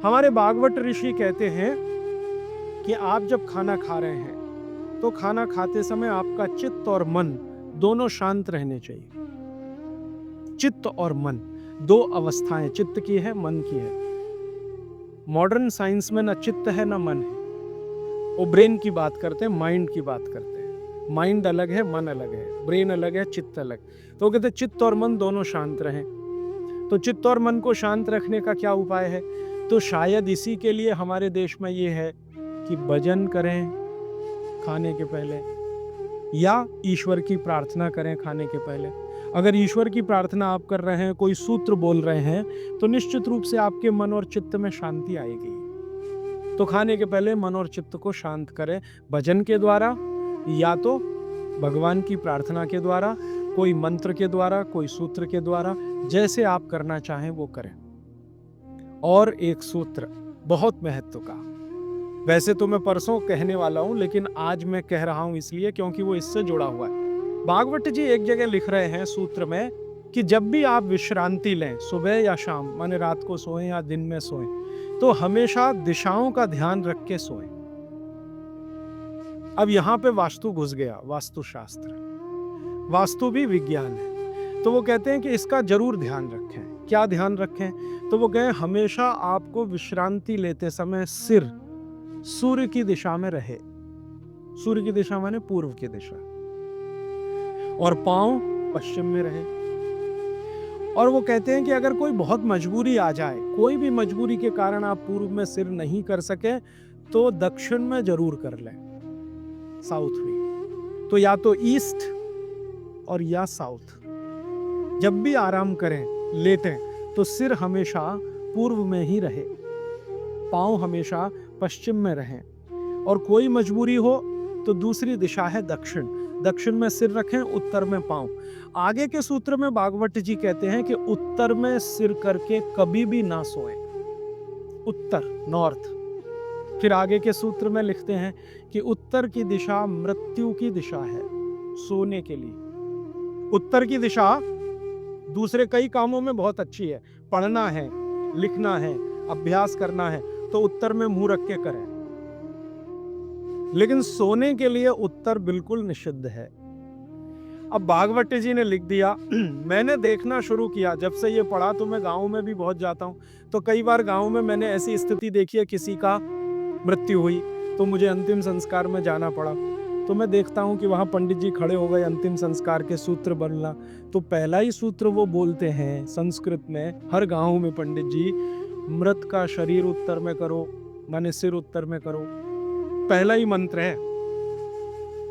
हमारे भागवत ऋषि कहते हैं कि आप जब खाना खा रहे हैं तो खाना खाते समय आपका चित्त और मन दोनों शांत रहने चाहिए। चित्त और मन दो अवस्थाएं चित्त की है, मन की है। मॉडर्न साइंस में ना चित्त है ना मन है। वो ब्रेन की बात करते हैं, माइंड की बात करते हैं। माइंड अलग है, मन अलग है, ब्रेन अलग है, चित्त अलग। तो कहते हैं चित्त और मन दोनों शांत रहें। तो चित्त और मन को शांत रखने का क्या उपाय है? तो शायद इसी के लिए हमारे देश में ये है कि भजन करें खाने के पहले, या ईश्वर की प्रार्थना करें खाने के पहले। अगर ईश्वर की प्रार्थना आप कर रहे हैं, कोई सूत्र बोल रहे हैं, तो निश्चित रूप से आपके मन और चित्त में शांति आएगी। तो खाने के पहले मन और चित्त को शांत करें भजन के द्वारा, या तो भगवान की प्रार्थना के द्वारा, कोई मंत्र के द्वारा, कोई सूत्र के द्वारा, जैसे आप करना चाहें वो करें। और एक सूत्र बहुत महत्व का, वैसे तो मैं परसों कहने वाला हूं, लेकिन आज मैं कह रहा हूं इसलिए क्योंकि वो इससे जुड़ा हुआ है। भागवत जी एक जगह लिख रहे हैं सूत्र में कि जब भी आप विश्रांति लें, सुबह या शाम, माने रात को सोएं या दिन में सोएं, तो हमेशा दिशाओं का ध्यान रख के सोएं। अब यहां पे वास्तु घुस गया, वास्तुशास्त्र। वास्तु भी विज्ञान है। तो वो कहते हैं कि इसका जरूर ध्यान रखें। क्या ध्यान रखें? तो वो कहें हमेशा आपको विश्रांति लेते समय सिर सूर्य की दिशा में रहे। सूर्य की दिशा माने पूर्व की दिशा, और पांव पश्चिम में रहे। और वो कहते हैं कि अगर कोई बहुत मजबूरी आ जाए, कोई भी मजबूरी के कारण आप पूर्व में सिर नहीं कर सके, तो दक्षिण में जरूर कर लें, साउथ में। तो या तो ईस्ट और या साउथ। जब भी आराम करें, लेटें, तो सिर हमेशा पूर्व में ही रहे, पांव हमेशा पश्चिम में रहें। और कोई मजबूरी हो तो दूसरी दिशा है दक्षिण। दक्षिण में सिर रखें, उत्तर में पांव। आगे के सूत्र में भागवत जी कहते हैं कि उत्तर में सिर करके कभी भी ना सोएं। उत्तर, नॉर्थ। फिर आगे के सूत्र में लिखते हैं कि उत्तर की दिशा मृत्यु की दिशा है सोने के लिए। उत्तर की दिशा दूसरे कई कामों में बहुत अच्छी है, पढ़ना है, लिखना है, अभ्यास करना है, तो उत्तर में मुंह रख के करें। लेकिन सोने के लिए उत्तर बिल्कुल निषिद्ध है। अब भागवत जी ने लिख दिया। मैंने देखना शुरू किया, जब से ये पढ़ा तो मैं गांव में भी बहुत जाता हूं, तो कई बार गांव में मैंने ऐसी स्थिति देखी है, किसी का मृत्यु हुई तो मुझे अंतिम संस्कार में जाना पड़ा। तो मैं देखता हूं कि वहां पंडित जी खड़े हो गए, अंतिम संस्कार के सूत्र बनना। तो पहला ही सूत्र वो बोलते हैं संस्कृत में, हर गांव में पंडित जी, मृत का शरीर उत्तर में करो, माने सिर उत्तर में करो। पहला ही मंत्र है,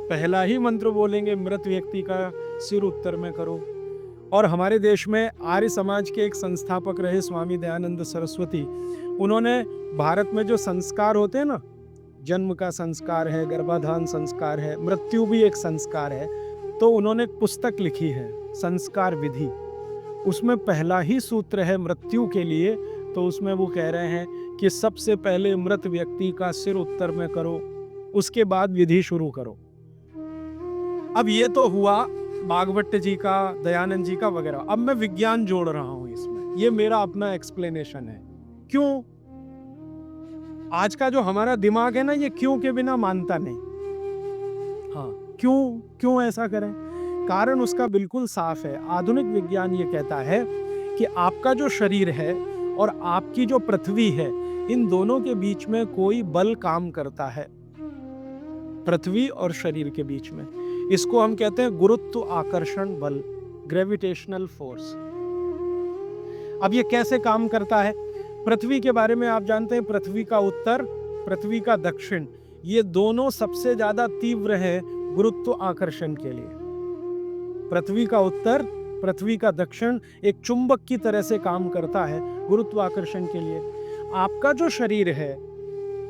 पहला ही मंत्र बोलेंगे, मृत व्यक्ति का सिर उत्तर में करो। और हमारे देश में आर्य समाज के एक संस्थापक रहे स्वामी दयानंद सरस्वती। उन्होंने भारत में जो संस्कार होते हैं ना, जन्म का संस्कार है, गर्भाधान संस्कार है, मृत्यु भी एक संस्कार है, तो उन्होंने एक पुस्तक लिखी है संस्कार विधि। उसमें पहला ही सूत्र है मृत्यु के लिए। तो उसमें वो कह रहे हैं कि सबसे पहले मृत व्यक्ति का सिर उत्तर में करो, उसके बाद विधि शुरू करो। अब ये तो हुआ भागवत जी का, दयानंद जी का वगैरह। अब मैं विज्ञान जोड़ रहा हूं इसमें, ये मेरा अपना एक्सप्लेनेशन है। क्यों? आज का जो हमारा दिमाग है ना, ये क्यों के बिना मानता नहीं। हाँ, क्यों ऐसा करें? कारण उसका बिल्कुल साफ है। आधुनिक विज्ञान ये कहता है कि आपका जो शरीर है और आपकी जो पृथ्वी है, इन दोनों के बीच में कोई बल काम करता है, पृथ्वी और शरीर के बीच में। इसको हम कहते हैं गुरुत्व आकर्षण बल, ग्रेविटेशनल फोर्स। अब ये कैसे काम करता है? पृथ्वी के बारे में आप जानते हैं, पृथ्वी का उत्तर, पृथ्वी का दक्षिण, ये दोनों सबसे ज्यादा तीव्र है गुरुत्व आकर्षण के लिए। पृथ्वी का उत्तर, पृथ्वी का दक्षिण एक चुंबक की तरह से काम करता है गुरुत्वाकर्षण के लिए। आपका जो शरीर है,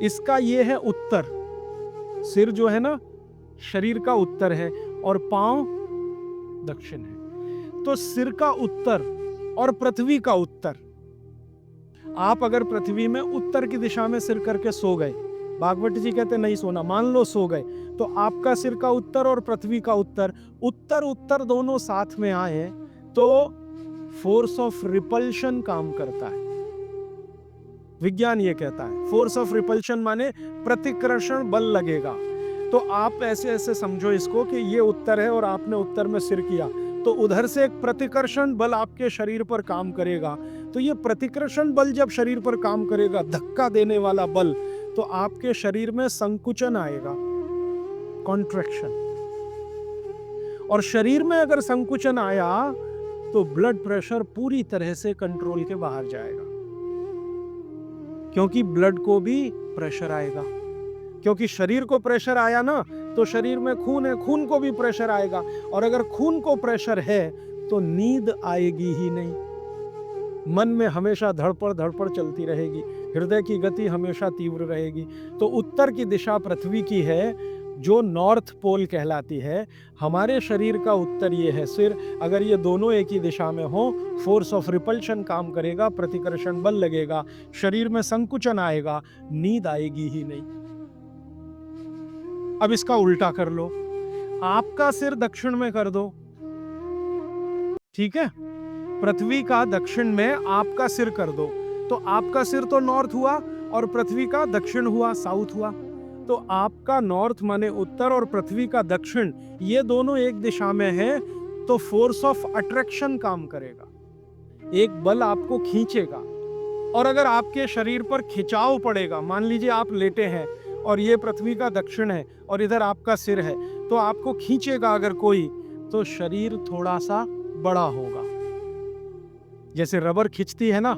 इसका ये है उत्तर, सिर जो है ना शरीर का उत्तर है, और पांव दक्षिण है। तो सिर का उत्तर और पृथ्वी का उत्तर, आप अगर पृथ्वी में उत्तर की दिशा में सिर करके सो गए, भागवत जी कहते नहीं सोना, मान लो सो गए, तो आपका सिर का उत्तर और पृथ्वी का उत्तर, उत्तर उत्तर दोनों साथ में आए तो फोर्स ऑफ रिपल्शन काम करता है। विज्ञान ये कहता है। फोर्स ऑफ रिपल्शन माने प्रतिकर्षण बल लगेगा। तो आप ऐसे ऐसे समझो इसको कि ये उत्तर है और आपने उत्तर में सिर किया, तो उधर से एक प्रतिकर्षण बल आपके शरीर पर काम करेगा। तो ये प्रतिकर्षण बल जब शरीर पर काम करेगा, धक्का देने वाला बल, तो आपके शरीर में संकुचन आएगा, कॉन्ट्रैक्शन। और शरीर में अगर संकुचन आया तो ब्लड प्रेशर पूरी तरह से कंट्रोल के बाहर जाएगा, क्योंकि ब्लड को भी प्रेशर आएगा। क्योंकि शरीर को प्रेशर आया ना, तो शरीर में खून है, खून को भी प्रेशर आएगा। और अगर खून को प्रेशर है तो नींद आएगी ही नहीं। मन में हमेशा धड़पड़ चलती रहेगी, हृदय की गति हमेशा तीव्र रहेगी। तो उत्तर की दिशा पृथ्वी की है, जो नॉर्थ पोल कहलाती है। हमारे शरीर का उत्तर ये है सिर। अगर ये दोनों एक ही दिशा में हो, फोर्स ऑफ रिपल्शन काम करेगा, प्रतिकर्षण बल लगेगा, शरीर में संकुचन आएगा, नींद आएगी ही नहीं। अब इसका उल्टा कर लो, आपका सिर दक्षिण में कर दो, ठीक है? पृथ्वी का दक्षिण में आपका सिर कर दो, तो आपका सिर तो नॉर्थ हुआ और पृथ्वी का दक्षिण हुआ, साउथ हुआ। तो आपका नॉर्थ माने उत्तर और पृथ्वी का दक्षिण, ये दोनों एक दिशा में है, तो फोर्स ऑफ अट्रैक्शन काम करेगा, एक बल आपको खींचेगा। और अगर आपके शरीर पर खिंचाव पड़ेगा, मान लीजिए आप लेटे हैं और ये पृथ्वी का दक्षिण है और इधर आपका सिर है, तो आपको खींचेगा अगर कोई, तो शरीर थोड़ा सा बड़ा होगा। जैसे रबर खींचती है ना,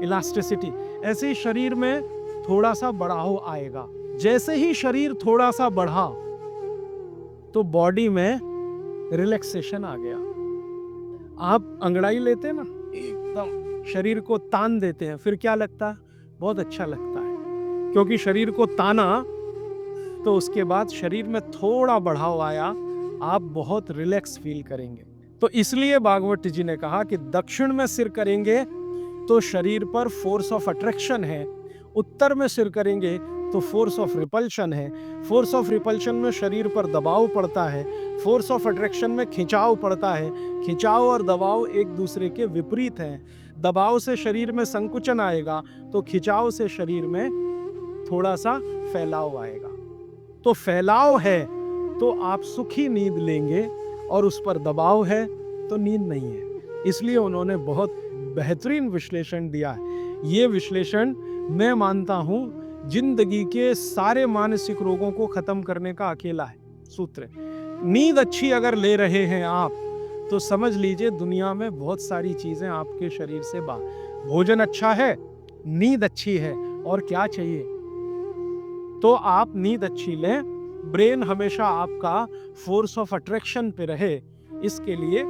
इलास्टिसिटी, ऐसे ही शरीर में थोड़ा सा बढ़ाव आएगा। जैसे ही शरीर थोड़ा सा बढ़ा तो बॉडी में रिलैक्सेशन आ गया। आप अंगड़ाई लेते हैं ना, एकदम शरीर को तान देते हैं, फिर क्या लगता है? बहुत अच्छा लगता है, क्योंकि शरीर को ताना तो उसके बाद शरीर में थोड़ा बढ़ाव आया, आप बहुत रिलैक्स फील करेंगे। तो इसलिए भागवत जी ने कहा कि दक्षिण में सिर करेंगे तो शरीर पर फोर्स ऑफ अट्रैक्शन है, उत्तर में सिर करेंगे तो फोर्स ऑफ रिपल्शन है। फोर्स ऑफ रिपल्शन में शरीर पर दबाव पड़ता है, फोर्स ऑफ अट्रैक्शन में खिंचाव पड़ता है। खिंचाव और दबाव एक दूसरे के विपरीत हैं। दबाव से शरीर में संकुचन आएगा, तो खिंचाव से शरीर में थोड़ा सा फैलाव आएगा। तो फैलाव है तो आप सुखी नींद लेंगे, और उस पर दबाव है तो नींद नहीं है। इसलिए उन्होंने बहुत बेहतरीन विश्लेषण दिया है। ये विश्लेषण मैं मानता हूं जिंदगी के सारे मानसिक रोगों को खत्म करने का अकेला है सूत्र। नींद अच्छी अगर ले रहे हैं आप, तो समझ लीजिए दुनिया में बहुत सारी चीजें आपके शरीर से बाहर। भोजन अच्छा है, नींद अच्छी है, और क्या चाहिए? तो आप नींद अच्छी लें, ब्रेन हमेशा आपका फोर्स ऑफ अट्रैक्शन पे रहे, इसके लिए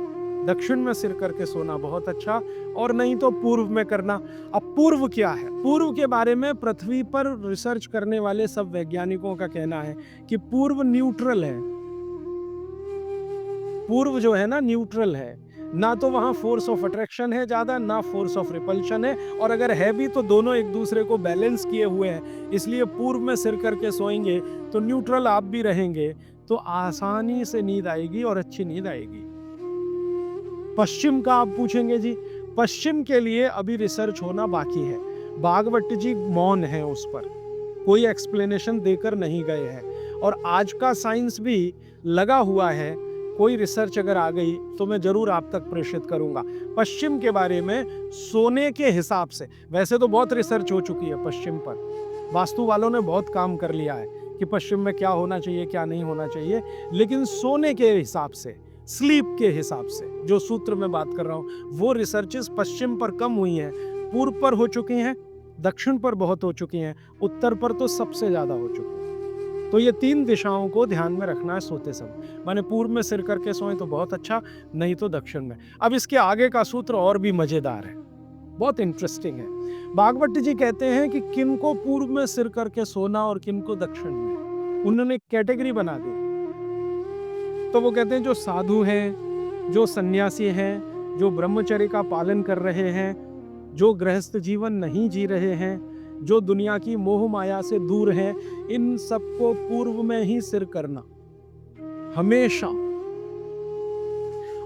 दक्षिण में सिर करके सोना बहुत अच्छा, और नहीं तो पूर्व में करना। अब पूर्व क्या है? पूर्व के बारे में पृथ्वी पर रिसर्च करने वाले सब वैज्ञानिकों का कहना है कि पूर्व न्यूट्रल है। पूर्व जो है ना, न्यूट्रल है, ना तो वहां फोर्स ऑफ अट्रैक्शन है ज्यादा, ना फोर्स ऑफ रिपल्शन है, और अगर है भी तो दोनों एक दूसरे को बैलेंस किए हुए हैं। इसलिए पूर्व में सिर करके सोएंगे तो न्यूट्रल आप भी रहेंगे, तो आसानी से नींद आएगी और अच्छी नींद आएगी। पश्चिम का आप पूछेंगे जी, पश्चिम के लिए अभी रिसर्च होना बाकी है। भागवत जी मौन है, उस पर कोई एक्सप्लेनेशन देकर नहीं गए हैं, और आज का साइंस भी लगा हुआ है। कोई रिसर्च अगर आ गई तो मैं जरूर आप तक प्रेषित करूंगा। पश्चिम के बारे में सोने के हिसाब से वैसे तो बहुत रिसर्च हो चुकी है पश्चिम पर, वास्तु वालों ने बहुत काम कर लिया है कि पश्चिम में क्या होना चाहिए क्या नहीं होना चाहिए, लेकिन सोने के हिसाब से, स्लीप के हिसाब से जो सूत्र में बात कर रहा हूं, वो रिसर्चेस पश्चिम पर कम हुई हैं, पूर्व पर हो चुकी हैं, दक्षिण पर बहुत हो चुकी हैं, उत्तर पर तो सबसे ज्यादा हो चुकी हैं। तो ये तीन दिशाओं को ध्यान में रखना है सोते समय। माने पूर्व में सिर करके सोएं तो बहुत अच्छा, नहीं तो दक्षिण में। अब इसके आगे का सूत्र और भी मजेदार है, बहुत इंटरेस्टिंग है। भागवत जी कहते हैं कि किनको पूर्व में सिर करके सोना और किनको दक्षिण में, उन्होंने कैटेगरी बना दी। तो वो कहते हैं जो साधु हैं, जो सन्यासी हैं, जो ब्रह्मचर्य का पालन कर रहे हैं, जो गृहस्थ जीवन नहीं जी रहे हैं, जो दुनिया की मोह माया से दूर हैं, इन सबको पूर्व में ही सिर करना हमेशा।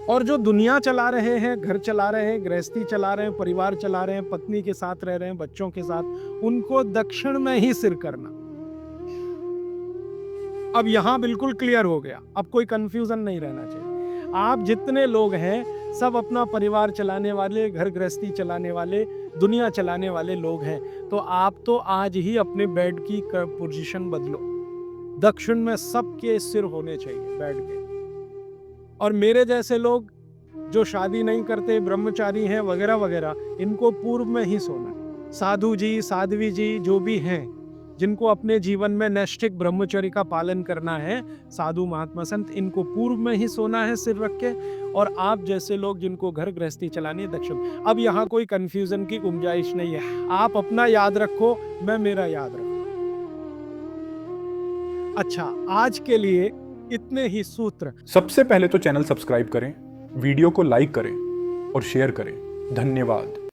और जो दुनिया चला रहे हैं, घर चला रहे हैं, गृहस्थी चला रहे हैं, परिवार चला रहे हैं, पत्नी के साथ रह रहे हैं, बच्चों के साथ, उनको दक्षिण में ही सिर करना। अब यहां बिल्कुल क्लियर हो गया, अब कोई कंफ्यूजन नहीं रहना चाहिए। आप जितने लोग हैं सब अपना परिवार चलाने वाले, घर गृहस्थी चलाने वाले, दुनिया चलाने वाले लोग हैं, तो आप तो आज ही अपने बेड की पोजीशन बदलो। दक्षिण में सबके सिर होने चाहिए बेड के। और मेरे जैसे लोग जो शादी नहीं करते, ब्रह्मचारी हैं वगैरह वगैरह, इनको पूर्व में ही सोना है। साधु जी, साध्वी जी जो भी हैं, जिनको अपने जीवन में नैष्ठिक ब्रह्मचर्य का पालन करना है, साधु महात्मा संत, इनको पूर्व में ही सोना है सिर रख के। और आप जैसे लोग जिनको घर गृहस्थी चलानी है, दक्षिण। अब यहाँ कोई कंफ्यूजन की गुंजाइश नहीं है। आप अपना याद रखो, मैं मेरा याद रखूं। अच्छा, आज के लिए इतने ही सूत्र। सबसे पहले तो चैनल सब्सक्राइब करें, वीडियो को लाइक करें और शेयर करें। धन्यवाद।